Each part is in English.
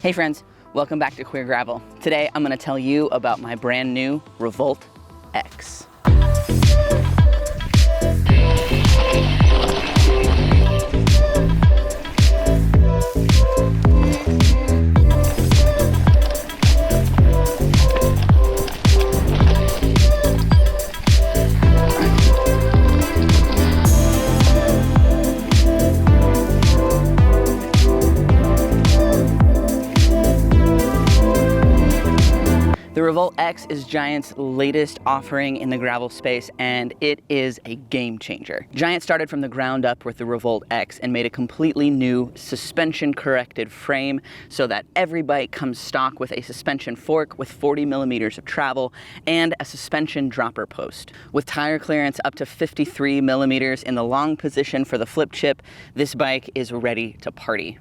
Hey friends, welcome back to Queer Gravel. Today I'm going to tell you about my brand new Revolt X. The Revolt X is Giant's latest offering in the gravel space, and it is a game changer. Giant started from the ground up with the Revolt X and made a completely new suspension-corrected frame so that every bike comes stock with a suspension fork with 40 millimeters of travel and a suspension dropper post. With tire clearance up to 53 millimeters in the long position for the flip chip, this bike is ready to party.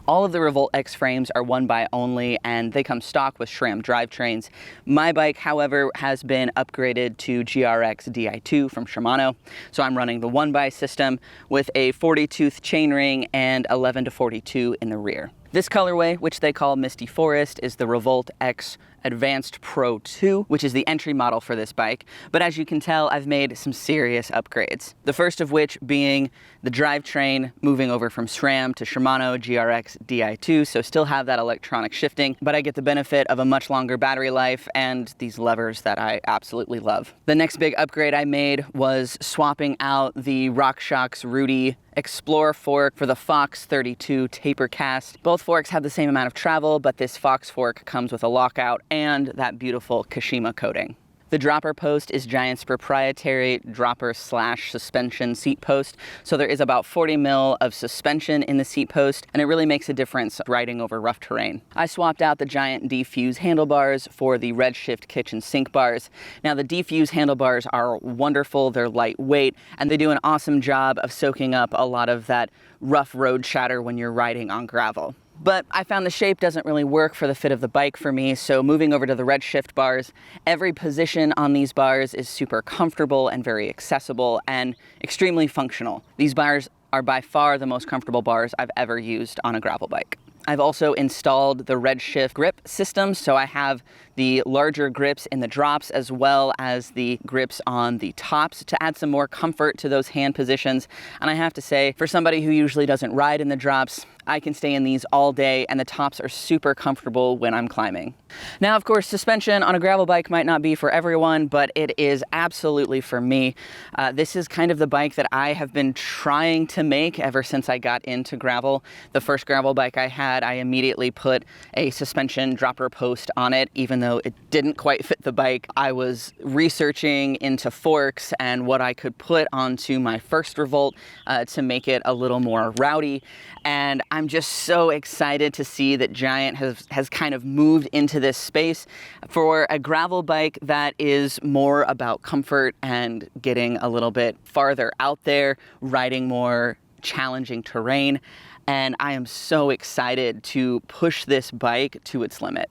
All of the Revolt X frames are 1x only, and they come stock with SRAM drivetrains. My bike, however, has been upgraded to GRX Di2 from Shimano, so I'm running the 1x system with a 40-tooth chainring and 11-42 in the rear. This colorway, which they call Misty Forest, is the Revolt X Advanced Pro 2, which is the entry model for this bike. But as you can tell, I've made some serious upgrades. The first of which being the drivetrain moving over from SRAM to Shimano GRX Di2, so still have that electronic shifting, but I get the benefit of a much longer battery life and these levers that I absolutely love. The next big upgrade I made was swapping out the RockShox Rudy Explorer fork for the Fox 32 taper cast. Both forks have the same amount of travel, but this Fox fork comes with a lockout and that beautiful Kashima coating. The dropper post is Giant's proprietary dropper/suspension seat post, so there is about 40 mil of suspension in the seat post, and it really makes a difference riding over rough terrain. I swapped out the Giant D-Fuse handlebars for the Redshift kitchen sink bars. Now the D-Fuse handlebars are wonderful, they're lightweight, and they do an awesome job of soaking up a lot of that rough road chatter when you're riding on gravel. But I found the shape doesn't really work for the fit of the bike for me, so moving over to the Redshift bars, every position on these bars is super comfortable and very accessible and extremely functional. These bars are by far the most comfortable bars I've ever used on a gravel bike. I've also installed the Redshift grip system, so I have the larger grips in the drops as well as the grips on the tops to add some more comfort to those hand positions. And I have to say, for somebody who usually doesn't ride in the drops, I can stay in these all day, and the tops are super comfortable when I'm climbing. Now, of course, suspension on a gravel bike might not be for everyone, but it is absolutely for me. This is kind of the bike that I have been trying to make ever since I got into gravel. The first gravel bike I had, I immediately put a suspension dropper post on it, even though it didn't quite fit the bike. I was researching into forks and what I could put onto my first Revolt to make it a little more rowdy, and I'm just so excited to see that Giant has kind of moved into this space for a gravel bike that is more about comfort and getting a little bit farther out there, riding more challenging terrain. And I am so excited to push this bike to its limit.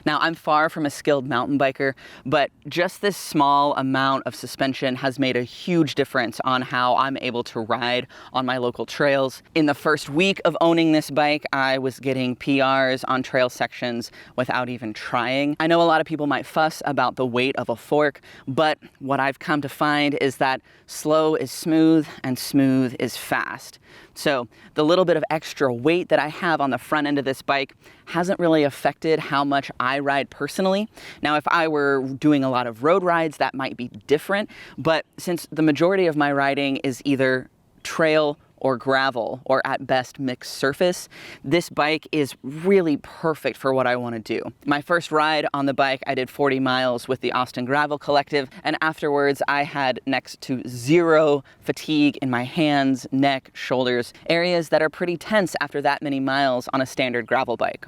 Now, I'm far from a skilled mountain biker, but just this small amount of suspension has made a huge difference on how I'm able to ride on my local trails. In the first week of owning this bike, I was getting PRs on trail sections without even trying. I know a lot of people might fuss about the weight of a fork, but what I've come to find is that slow is smooth and smooth is fast. So the little bit of extra weight that I have on the front end of this bike hasn't really affected how much I ride personally. Now, if I were doing a lot of road rides, that might be different, but since the majority of my riding is either trail or gravel, or at best mixed surface, this bike is really perfect for what I want to do. My first ride on the bike, I did 40 miles with the Austin Gravel Collective, and afterwards I had next to zero fatigue in my hands, neck, shoulders, areas that are pretty tense after that many miles on a standard gravel bike.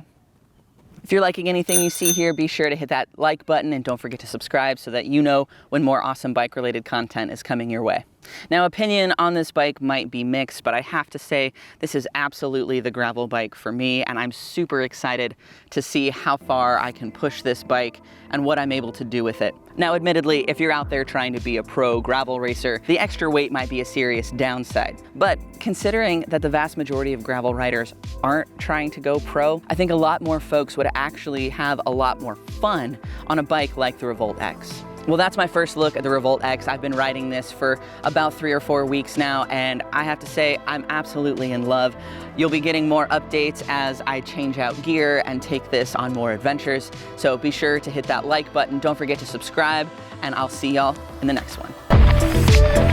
If you're liking anything you see here, be sure to hit that like button and don't forget to subscribe so that you know when more awesome bike-related content is coming your way. Now, opinion on this bike might be mixed, but I have to say this is absolutely the gravel bike for me, and I'm super excited to see how far I can push this bike and what I'm able to do with it. Now, admittedly, if you're out there trying to be a pro gravel racer, the extra weight might be a serious downside. But considering that the vast majority of gravel riders aren't trying to go pro, I think a lot more folks would actually have a lot more fun on a bike like the Revolt X. Well, that's my first look at the Revolt X. I've been riding this for about 3 or 4 weeks now, and I have to say I'm absolutely in love. You'll be getting more updates as I change out gear and take this on more adventures. So be sure to hit that like button. Don't forget to subscribe, and I'll see y'all in the next one.